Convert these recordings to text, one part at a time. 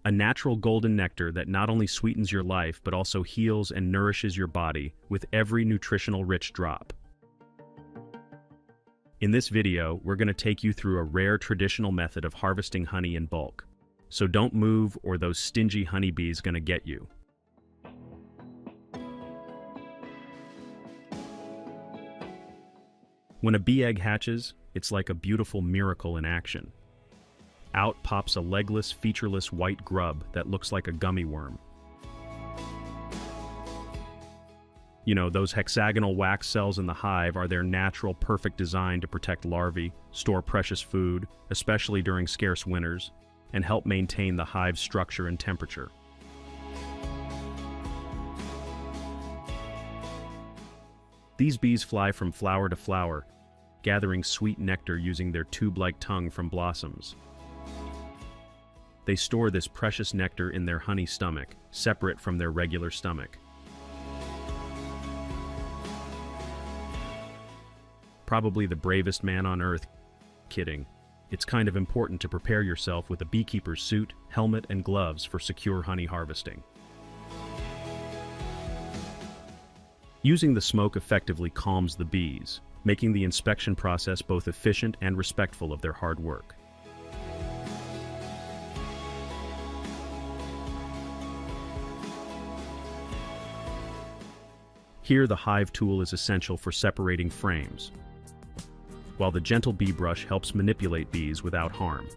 A natural golden nectar that not only sweetens your life but also heals and nourishes your body with every nutritional-rich drop. In this video, we're going to take you through a rare traditional method of harvesting honey in bulk. So don't move or those stingy honeybees gonna get you. When a bee egg hatches, it's like a beautiful miracle in action. Out pops a legless, featureless white grub that looks like a gummy worm. You know, those hexagonal wax cells in the hive are their natural, perfect design to protect larvae, store precious food, especially during scarce winters, and help maintain the hive's structure and temperature. These bees fly from flower to flower, gathering sweet nectar using their tube-like tongue from blossoms. They store this precious nectar in their honey stomach, separate from their regular stomach. Probably the bravest man on earth. Kidding. It's kind of important to prepare yourself with a beekeeper's suit, helmet, and gloves for secure honey harvesting. Using the smoke effectively calms the bees, making the inspection process both efficient and respectful of their hard work. Here, the hive tool is essential for separating frames, while the gentle bee brush helps manipulate bees without harm.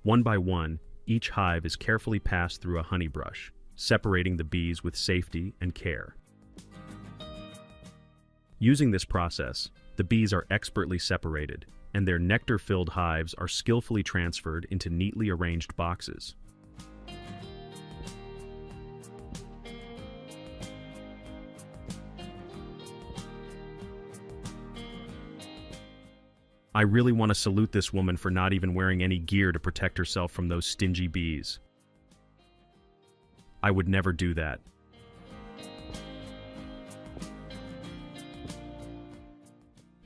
One by one, each hive is carefully passed through a honey brush, separating the bees with safety and care. Using this process, the bees are expertly separated, and their nectar-filled hives are skillfully transferred into neatly arranged boxes. I really want to salute this woman for not even wearing any gear to protect herself from those stingy bees. I would never do that.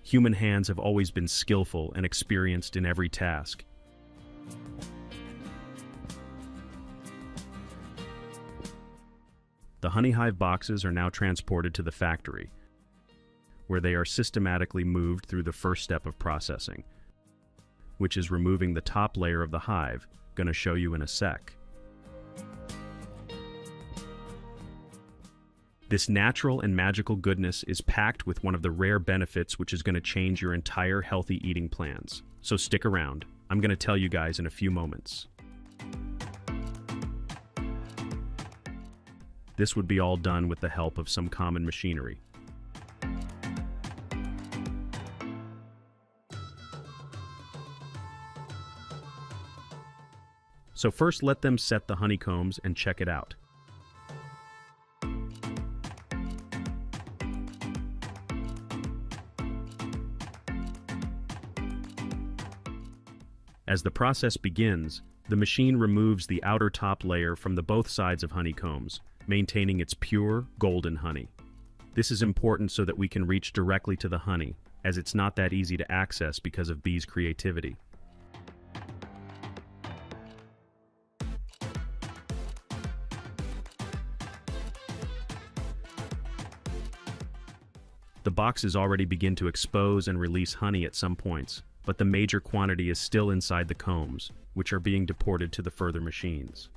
Human hands have always been skillful and experienced in every task. The honey hive boxes are now transported to the factory, where they are systematically moved through the first step of processing, which is removing the top layer of the hive, gonna show you in a sec. This natural and magical goodness is packed with one of the rare benefits which is gonna change your entire healthy eating plans. So stick around, I'm gonna tell you guys in a few moments. This would be all done with the help of some common machinery. So first let them set the honeycombs and check it out. As the process begins, the machine removes the outer top layer from the both sides of honeycombs, maintaining its pure, golden honey. This is important so that we can reach directly to the honey, as it's not that easy to access because of bees' creativity. The boxes already begin to expose and release honey at some points, but the major quantity is still inside the combs, which are being deported to the further machines.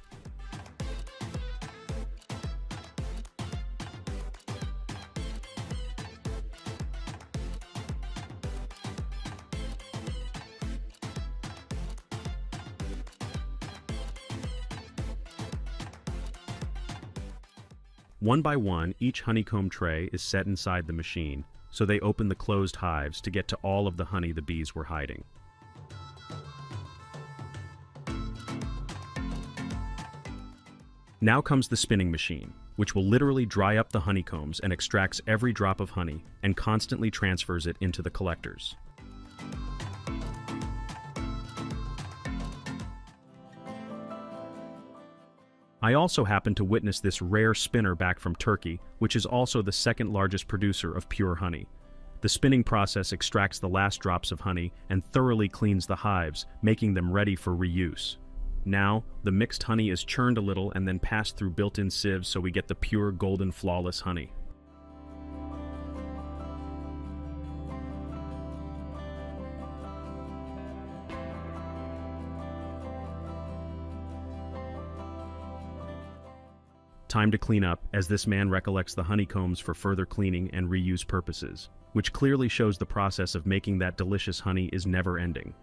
One by one, each honeycomb tray is set inside the machine, so they open the closed hives to get to all of the honey the bees were hiding. Now comes the spinning machine, which will literally dry up the honeycombs and extracts every drop of honey and constantly transfers it into the collectors. I also happened to witness this rare spinner back from Turkey, which is also the second largest producer of pure honey. The spinning process extracts the last drops of honey and thoroughly cleans the hives, making them ready for reuse. Now, the mixed honey is churned a little and then passed through built-in sieves so we get the pure, golden, flawless honey. Time to clean up, as this man recollects the honeycombs for further cleaning and reuse purposes, which clearly shows the process of making that delicious honey is never ending.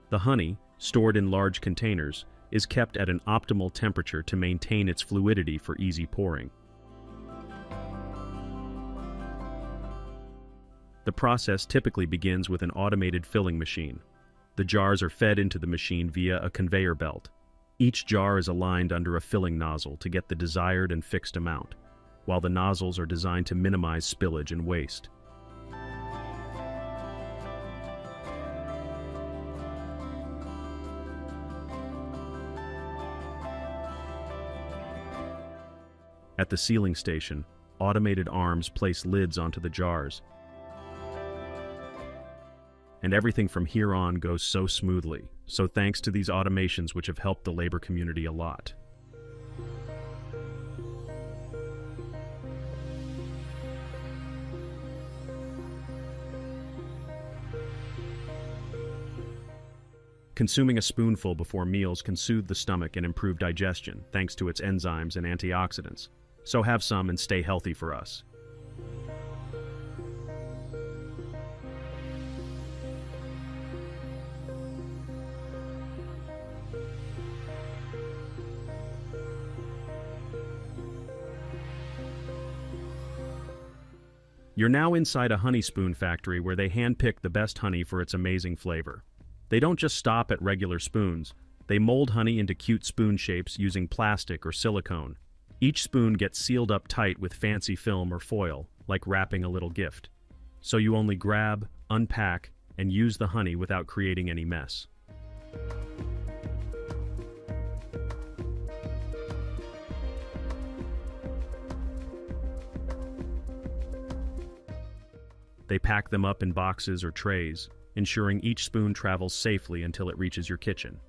The honey, stored in large containers, is kept at an optimal temperature to maintain its fluidity for easy pouring. The process typically begins with an automated filling machine. The jars are fed into the machine via a conveyor belt. Each jar is aligned under a filling nozzle to get the desired and fixed amount, while the nozzles are designed to minimize spillage and waste. At the sealing station, automated arms place lids onto the jars, and everything from here on goes so smoothly. So thanks to these automations which have helped the labor community a lot. Consuming a spoonful before meals can soothe the stomach and improve digestion thanks to its enzymes and antioxidants. So have some and stay healthy for us. You're now inside a honey spoon factory where they handpick the best honey for its amazing flavor. They don't just stop at regular spoons. They mold honey into cute spoon shapes using plastic or silicone. Each spoon gets sealed up tight with fancy film or foil, like wrapping a little gift. So you only grab, unpack, and use the honey without creating any mess. They pack them up in boxes or trays, ensuring each spoon travels safely until it reaches your kitchen.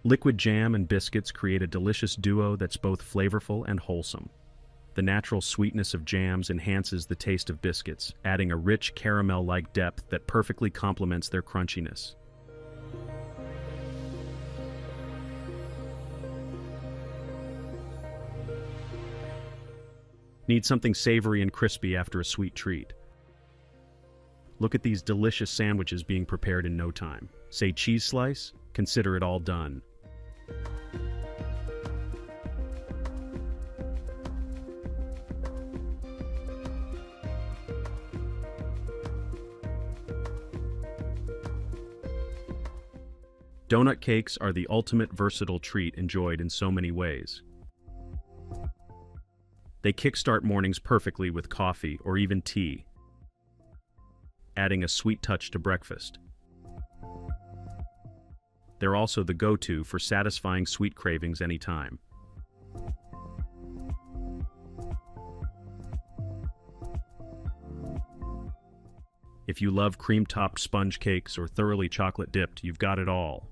Liquid jam and biscuits create a delicious duo that's both flavorful and wholesome. The natural sweetness of jams enhances the taste of biscuits, adding a rich caramel-like depth that perfectly complements their crunchiness. Need something savory and crispy after a sweet treat? Look at these delicious sandwiches being prepared in no time. Say cheese slice? Consider it all done. Donut cakes are the ultimate versatile treat enjoyed in so many ways. They kickstart mornings perfectly with coffee or even tea, adding a sweet touch to breakfast. They're also the go-to for satisfying sweet cravings anytime. If you love cream-topped sponge cakes or thoroughly chocolate-dipped, you've got it all.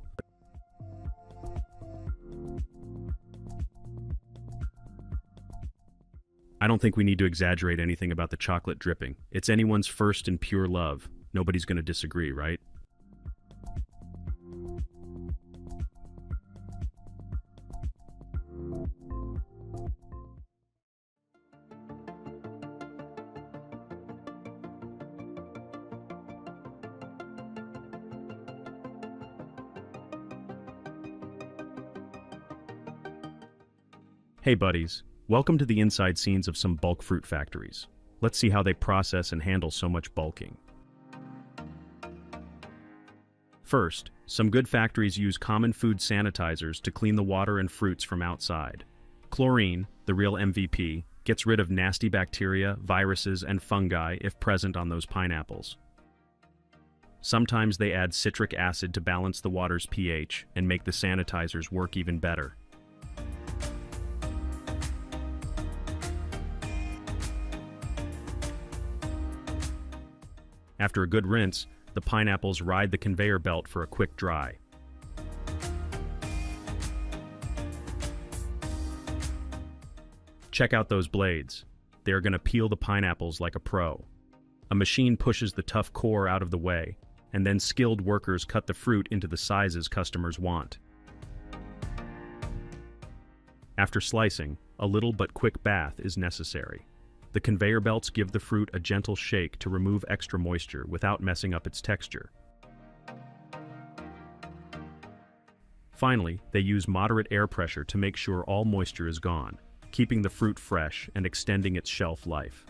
I don't think we need to exaggerate anything about the chocolate dripping. It's anyone's first and pure love. Nobody's going to disagree, right? Hey buddies, welcome to the inside scenes of some bulk fruit factories. Let's see how they process and handle so much bulking. First, some good factories use common food sanitizers to clean the water and fruits from outside. Chlorine, the real MVP, Gets rid of nasty bacteria, viruses, and fungi if present on those pineapples. Sometimes they add citric acid to balance the water's pH and make the sanitizers work even better. After a good rinse, the pineapples ride the conveyor belt for a quick dry. Check out those blades. They are going to peel the pineapples like a pro. A machine pushes the tough core out of the way, and then skilled workers cut the fruit into the sizes customers want. After slicing, a little but quick bath is necessary. The conveyor belts give the fruit a gentle shake to remove extra moisture without messing up its texture. Finally, they use moderate air pressure to make sure all moisture is gone, keeping the fruit fresh and extending its shelf life.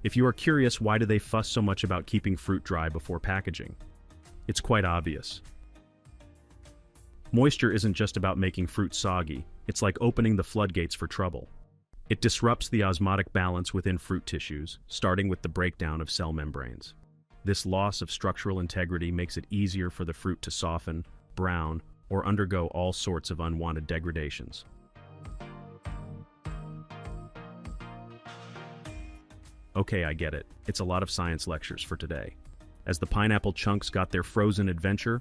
If you are curious why do they fuss so much about keeping fruit dry before packaging, it's quite obvious. Moisture isn't just about making fruit soggy, it's like opening the floodgates for trouble. It disrupts the osmotic balance within fruit tissues, starting with the breakdown of cell membranes. This loss of structural integrity makes it easier for the fruit to soften, brown, or undergo all sorts of unwanted degradations. Okay, I get it. It's a lot of science lectures for today. As the pineapple chunks got their frozen adventure,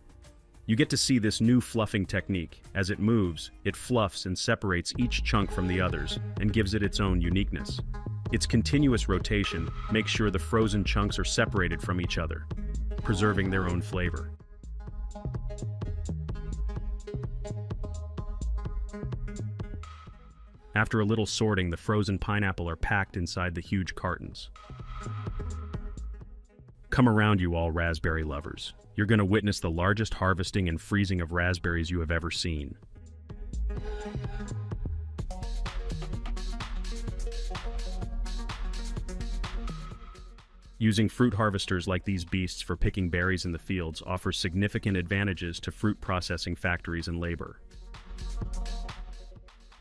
you get to see this new fluffing technique. As it moves, it fluffs and separates each chunk from the others and gives it its own uniqueness. Its continuous rotation makes sure the frozen chunks are separated from each other, preserving their own flavor. After a little sorting, the frozen pineapple are packed inside the huge cartons. Come around, you all raspberry lovers. You're going to witness the largest harvesting and freezing of raspberries you have ever seen. Using fruit harvesters like these beasts for picking berries in the fields offers significant advantages to fruit processing factories and labor.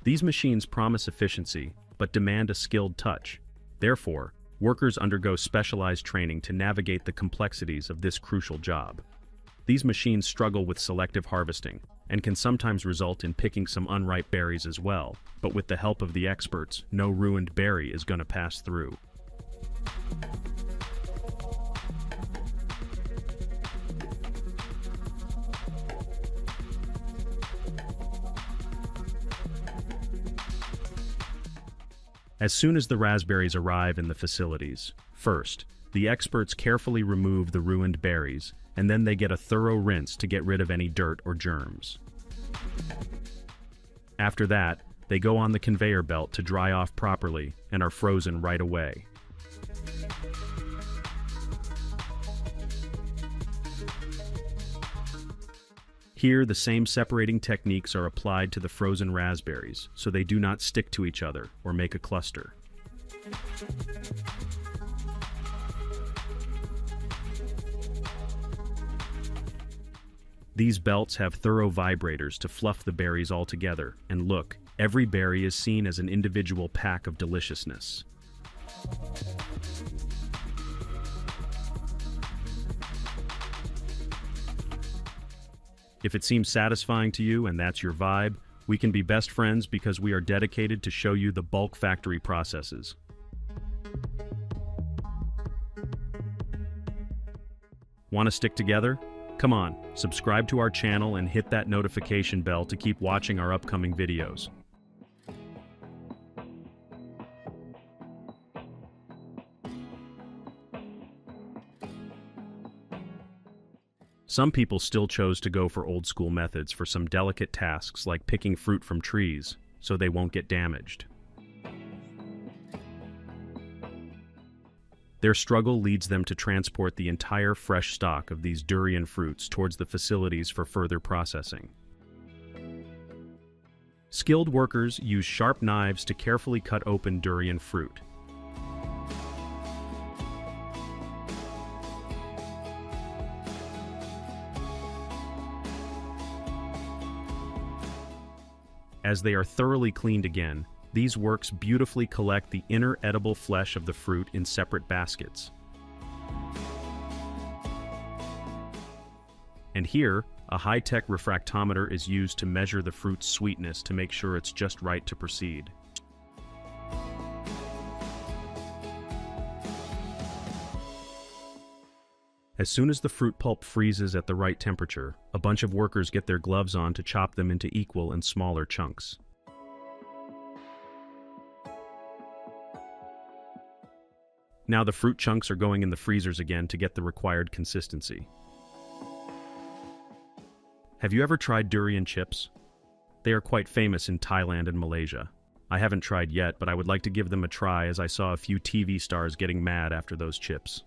These machines promise efficiency, but demand a skilled touch. Therefore, workers undergo specialized training to navigate the complexities of this crucial job. These machines struggle with selective harvesting, and can sometimes result in picking some unripe berries as well, but with the help of the experts, no ruined berry is going to pass through. As soon as the raspberries arrive in the facilities, first, the experts carefully remove the ruined berries, and then they get a thorough rinse to get rid of any dirt or germs. After that, they go on the conveyor belt to dry off properly and are frozen right away. Here, the same separating techniques are applied to the frozen raspberries, so they do not stick to each other or make a cluster. These belts have thorough vibrators to fluff the berries all together, and look, every berry is seen as an individual pack of deliciousness. If it seems satisfying to you and that's your vibe, we can be best friends because we are dedicated to show you the bulk factory processes. Want to stick together? Come on, subscribe to our channel and hit that notification bell to keep watching our upcoming videos. Some people still chose to go for old-school methods for some delicate tasks like picking fruit from trees, so they won't get damaged. Their struggle leads them to transport the entire fresh stock of these durian fruits towards the facilities for further processing. Skilled workers use sharp knives to carefully cut open durian fruit. As they are thoroughly cleaned again, these works beautifully collect the inner edible flesh of the fruit in separate baskets. And here, a high-tech refractometer is used to measure the fruit's sweetness to make sure it's just right to proceed. As soon as the fruit pulp freezes at the right temperature, a bunch of workers get their gloves on to chop them into equal and smaller chunks. Now the fruit chunks are going in the freezers again to get the required consistency. Have you ever tried durian chips? They are quite famous in Thailand and Malaysia. I haven't tried yet, but I would like to give them a try as I saw a few TV stars getting mad after those chips.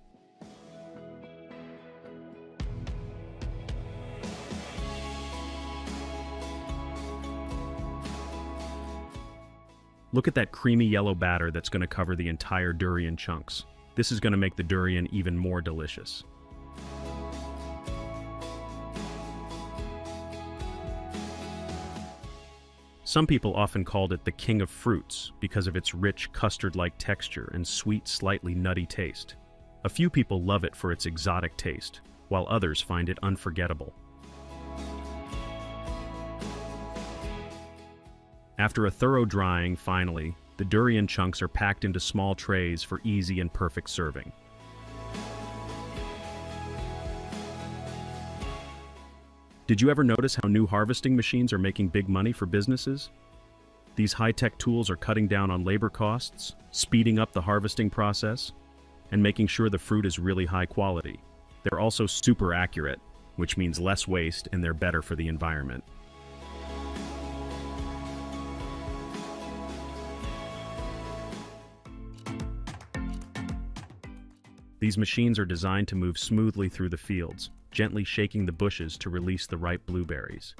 Look at that creamy yellow batter that's going to cover the entire durian chunks. This is going to make the durian even more delicious. Some people often called it the king of fruits because of its rich custard-like texture and sweet, slightly nutty taste. A few people love it for its exotic taste, while others find it unforgettable. After a thorough drying, finally, the durian chunks are packed into small trays for easy and perfect serving. Did you ever notice how new harvesting machines are making big money for businesses? These high-tech tools are cutting down on labor costs, speeding up the harvesting process, and making sure the fruit is really high quality. They're also super accurate, which means less waste and they're better for the environment. These machines are designed to move smoothly through the fields, gently shaking the bushes to release the ripe blueberries.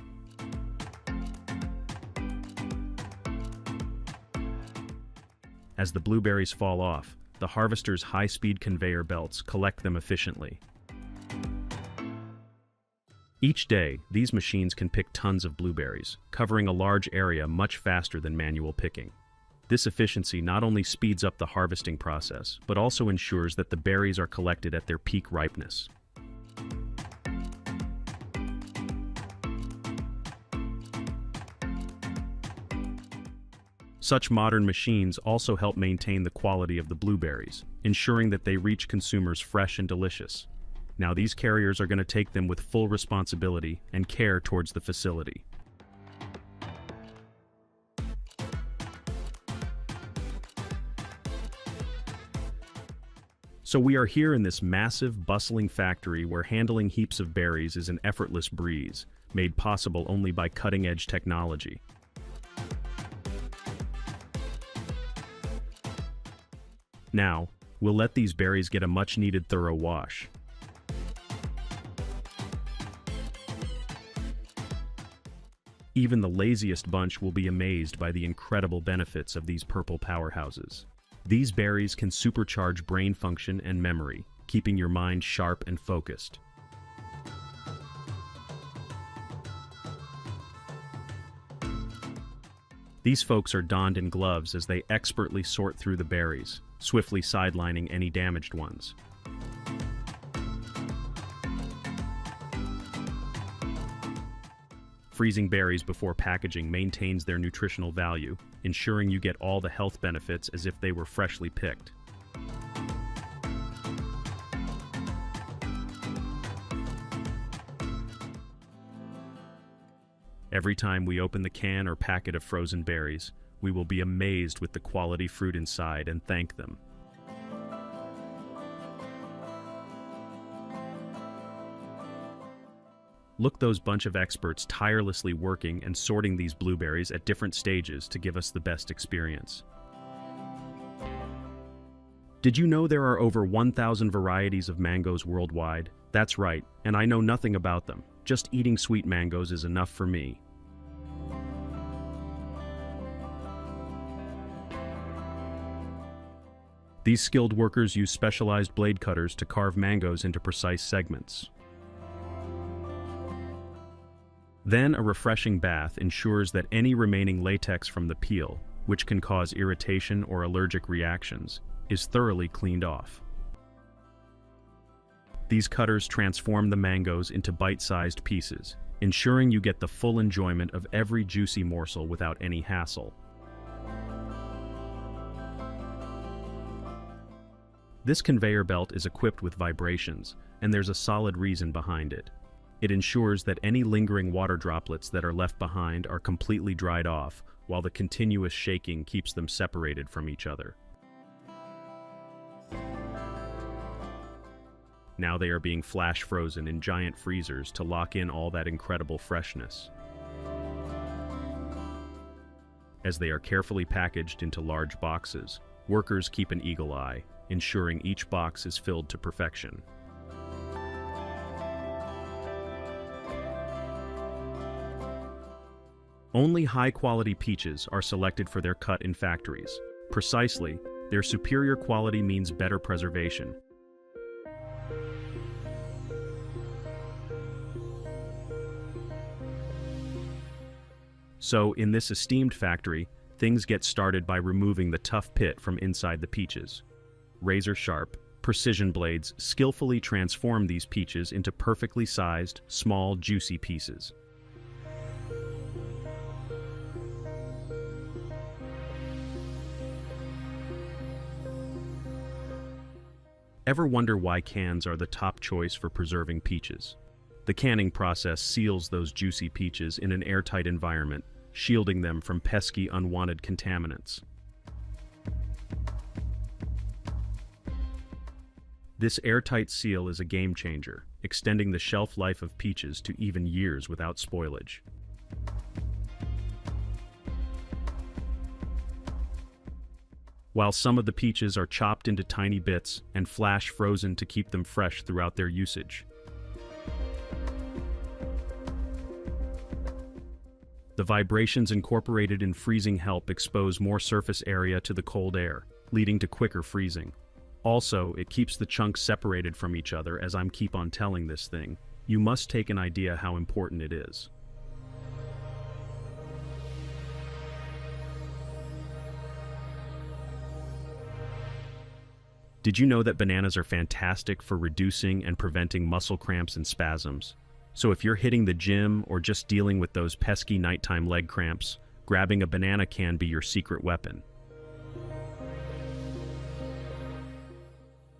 As the blueberries fall off, the harvester's high-speed conveyor belts collect them efficiently. Each day, these machines can pick tons of blueberries, covering a large area much faster than manual picking. This efficiency not only speeds up the harvesting process, but also ensures that the berries are collected at their peak ripeness. Such modern machines also help maintain the quality of the blueberries, ensuring that they reach consumers fresh and delicious. Now these carriers are going to take them with full responsibility and care towards the facility. So we are here in this massive, bustling factory where handling heaps of berries is an effortless breeze, made possible only by cutting-edge technology. Now, we'll let these berries get a much-needed thorough wash. Even the laziest bunch will be amazed by the incredible benefits of these purple powerhouses. These berries can supercharge brain function and memory, keeping your mind sharp and focused. These folks are donned in gloves as they expertly sort through the berries, swiftly sidelining any damaged ones. Freezing berries before packaging maintains their nutritional value, ensuring you get all the health benefits as if they were freshly picked. Every time we open the can or packet of frozen berries, we will be amazed with the quality fruit inside and thank them. Look, those bunch of experts tirelessly working and sorting these blueberries at different stages to give us the best experience. Did you know there are over 1,000 varieties of mangoes worldwide? That's right, and I know nothing about them. Just eating sweet mangoes is enough for me. These skilled workers use specialized blade cutters to carve mangoes into precise segments. Then a refreshing bath ensures that any remaining latex from the peel, which can cause irritation or allergic reactions, is thoroughly cleaned off. These cutters transform the mangoes into bite-sized pieces, ensuring you get the full enjoyment of every juicy morsel without any hassle. This conveyor belt is equipped with vibrations, and there's a solid reason behind it. It ensures that any lingering water droplets that are left behind are completely dried off, while the continuous shaking keeps them separated from each other. Now they are being flash frozen in giant freezers to lock in all that incredible freshness. As they are carefully packaged into large boxes, workers keep an eagle eye, ensuring each box is filled to perfection. Only high-quality peaches are selected for their cut in factories. Precisely, their superior quality means better preservation. So, in this esteemed factory, things get started by removing the tough pit from inside the peaches. Razor-sharp, precision blades skillfully transform these peaches into perfectly sized, small, juicy pieces. Ever wonder why cans are the top choice for preserving peaches? The canning process seals those juicy peaches in an airtight environment, shielding them from pesky, unwanted contaminants. This airtight seal is a game changer, extending the shelf life of peaches to even years without spoilage. While some of the peaches are chopped into tiny bits and flash frozen to keep them fresh throughout their usage. The vibrations incorporated in freezing help expose more surface area to the cold air, leading to quicker freezing. Also, it keeps the chunks separated from each other. As I'm keep on telling this thing, you must take an idea how important it is. Did you know that bananas are fantastic for reducing and preventing muscle cramps and spasms? So if you're hitting the gym or just dealing with those pesky nighttime leg cramps, grabbing a banana can be your secret weapon.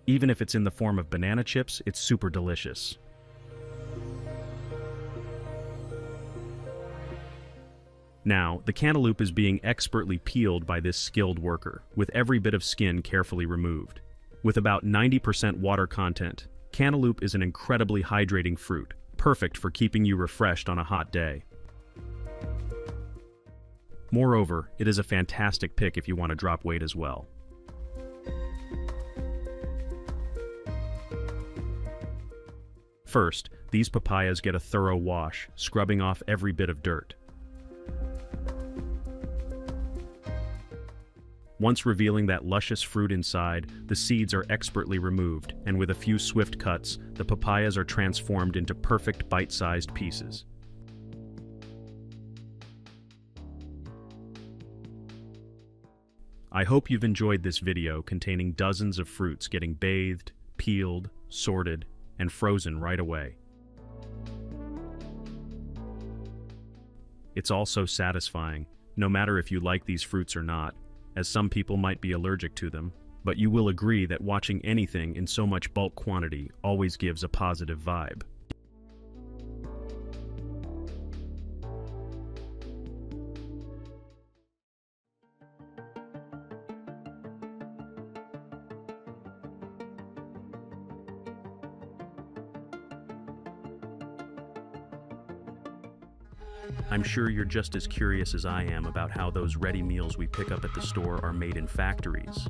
Even if it's in the form of banana chips, it's super delicious. Now, the cantaloupe is being expertly peeled by this skilled worker, with every bit of skin carefully removed. With about 90% water content, cantaloupe is an incredibly hydrating fruit, perfect for keeping you refreshed on a hot day. Moreover, it is a fantastic pick if you want to drop weight as well. First, these papayas get a thorough wash, scrubbing off every bit of dirt. Once revealing that luscious fruit inside, the seeds are expertly removed, and with a few swift cuts, the papayas are transformed into perfect bite-sized pieces. I hope you've enjoyed this video containing dozens of fruits getting bathed, peeled, sorted, and frozen right away. It's all so satisfying, no matter if you like these fruits or not, as some people might be allergic to them, but you will agree that watching anything in so much bulk quantity always gives a positive vibe. I'm sure you're just as curious as I am about how those ready meals we pick up at the store are made in factories.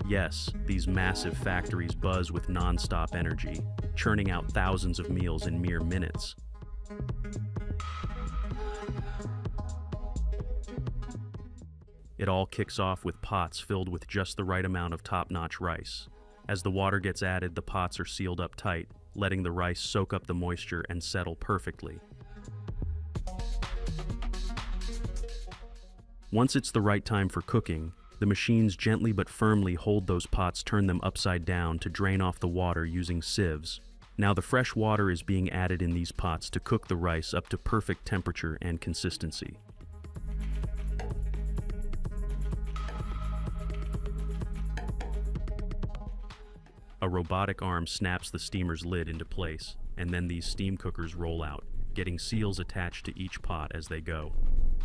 Yes, these massive factories buzz with non-stop energy, churning out thousands of meals in mere minutes. It all kicks off with pots filled with just the right amount of top-notch rice. As the water gets added, the pots are sealed up tight, letting the rice soak up the moisture and settle perfectly. Once it's the right time for cooking, the machines gently but firmly hold those pots, turn them upside down to drain off the water using sieves. Now the fresh water is being added in these pots to cook the rice up to perfect temperature and consistency. A robotic arm snaps the steamer's lid into place, and then these steam cookers roll out, getting seals attached to each pot as they go.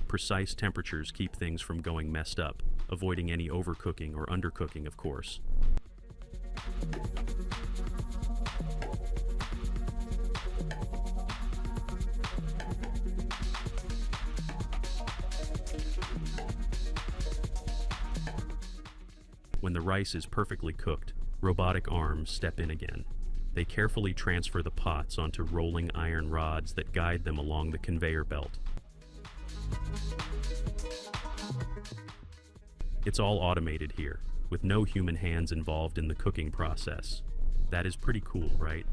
Precise temperatures keep things from going messed up, avoiding any overcooking or undercooking, of course. When the rice is perfectly cooked, robotic arms step in again. They carefully transfer the pots onto rolling iron rods that guide them along the conveyor belt. It's all automated here, with no human hands involved in the cooking process. That is pretty cool, right?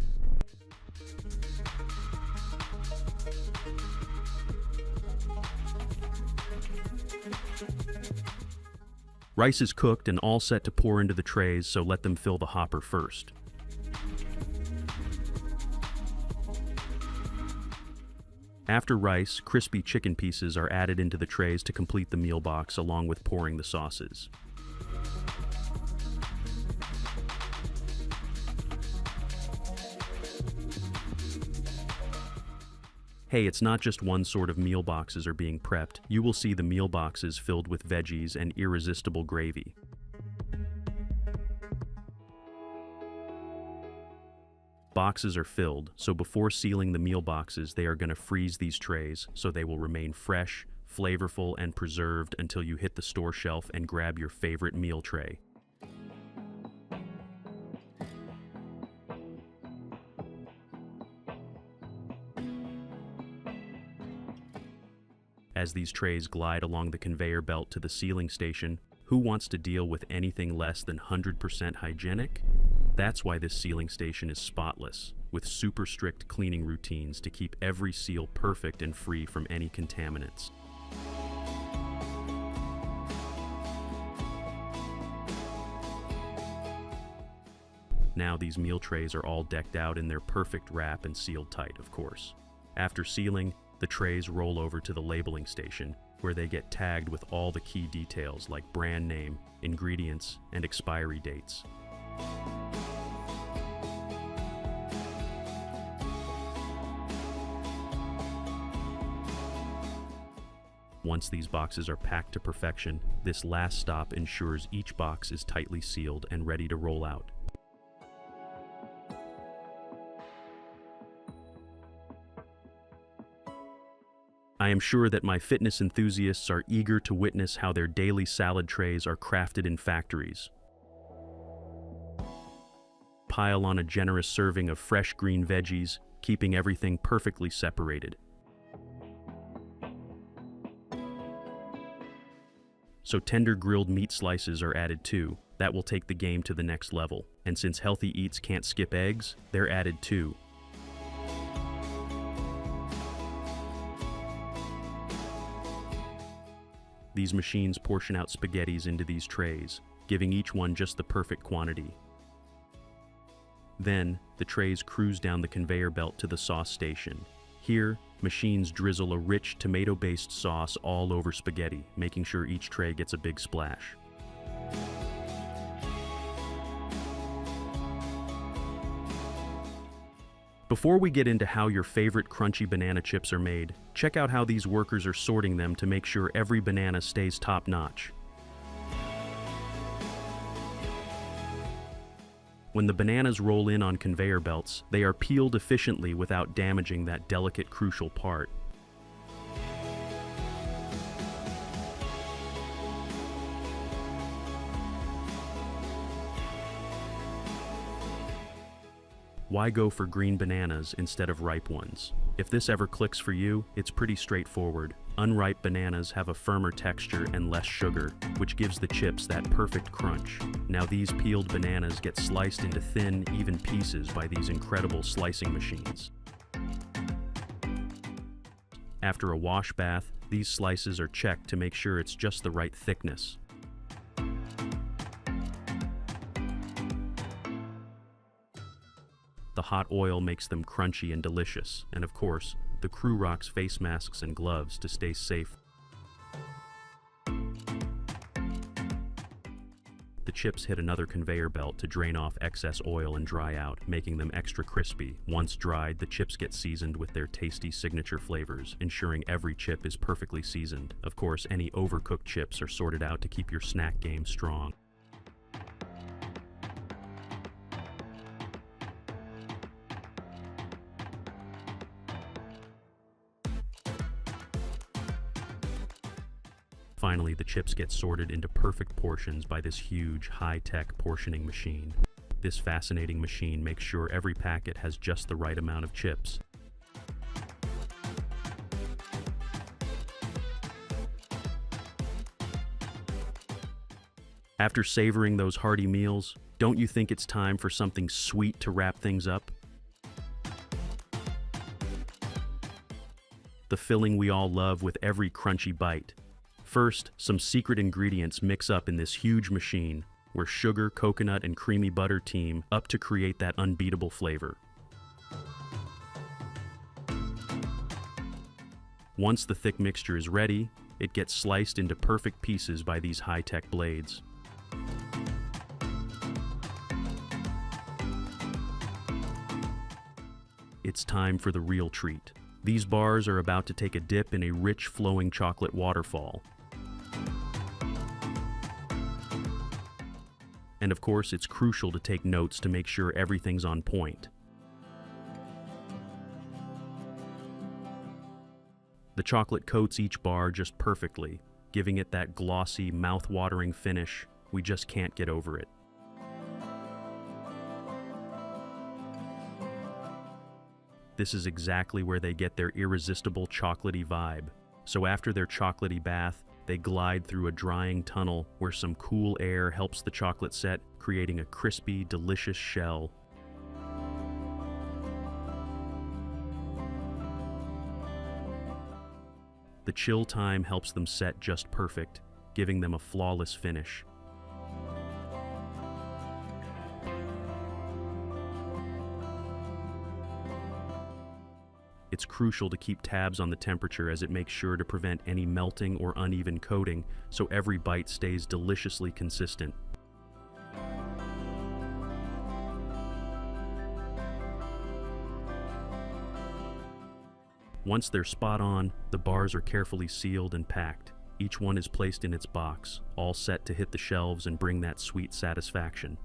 Rice is cooked and all set to pour into the trays, so let them fill the hopper first. After rice, crispy chicken pieces are added into the trays to complete the meal box, along with pouring the sauces. Hey, it's not just one sort of meal boxes are being prepped. You will see the meal boxes filled with veggies and irresistible gravy. Boxes are filled, so before sealing the meal boxes, they are going to freeze these trays so they will remain fresh, flavorful, and preserved until you hit the store shelf and grab your favorite meal tray. As these trays glide along the conveyor belt to the sealing station, who wants to deal with anything less than 100% hygienic? That's why this sealing station is spotless, with super strict cleaning routines to keep every seal perfect and free from any contaminants. Now these meal trays are all decked out in their perfect wrap and sealed tight, of course. After sealing, the trays roll over to the labeling station, where they get tagged with all the key details like brand name, ingredients, and expiry dates. Once these boxes are packed to perfection, this last stop ensures each box is tightly sealed and ready to roll out. I am sure that my fitness enthusiasts are eager to witness how their daily salad trays are crafted in factories. Pile on a generous serving of fresh green veggies, keeping everything perfectly separated. So tender grilled meat slices are added too. That will take the game to the next level. And since healthy eats can't skip eggs, they're added too. These machines portion out spaghettis into these trays, giving each one just the perfect quantity. Then, the trays cruise down the conveyor belt to the sauce station. Here, machines drizzle a rich tomato-based sauce all over spaghetti, making sure each tray gets a big splash. Before we get into how your favorite crunchy banana chips are made, check out how these workers are sorting them to make sure every banana stays top-notch. When the bananas roll in on conveyor belts, they are peeled efficiently without damaging that delicate, crucial part. Why go for green bananas instead of ripe ones? If this ever clicks for you, it's pretty straightforward. Unripe bananas have a firmer texture and less sugar, which gives the chips that perfect crunch. Now these peeled bananas get sliced into thin, even pieces by these incredible slicing machines. After a wash bath, these slices are checked to make sure it's just the right thickness. The hot oil makes them crunchy and delicious, and of course, the crew rocks face masks and gloves to stay safe. The chips hit another conveyor belt to drain off excess oil and dry out, making them extra crispy. Once dried, the chips get seasoned with their tasty signature flavors, ensuring every chip is perfectly seasoned. Of course, any overcooked chips are sorted out to keep your snack game strong. Finally, the chips get sorted into perfect portions by this huge, high-tech portioning machine. This fascinating machine makes sure every packet has just the right amount of chips. After savoring those hearty meals, don't you think it's time for something sweet to wrap things up? The filling we all love with every crunchy bite. First, some secret ingredients mix up in this huge machine, where sugar, coconut, and creamy butter team up to create that unbeatable flavor. Once the thick mixture is ready, it gets sliced into perfect pieces by these high-tech blades. It's time for the real treat. These bars are about to take a dip in a rich, flowing chocolate waterfall. And of course, it's crucial to take notes to make sure everything's on point. The chocolate coats each bar just perfectly, giving it that glossy, mouth-watering finish. We just can't get over it. This is exactly where they get their irresistible chocolatey vibe. So after their chocolatey bath, they glide through a drying tunnel where some cool air helps the chocolate set, creating a crispy, delicious shell. The chill time helps them set just perfect, giving them a flawless finish. It's crucial to keep tabs on the temperature as it makes sure to prevent any melting or uneven coating, so every bite stays deliciously consistent. Once they're spot on, the bars are carefully sealed and packed. Each one is placed in its box, all set to hit the shelves and bring that sweet satisfaction.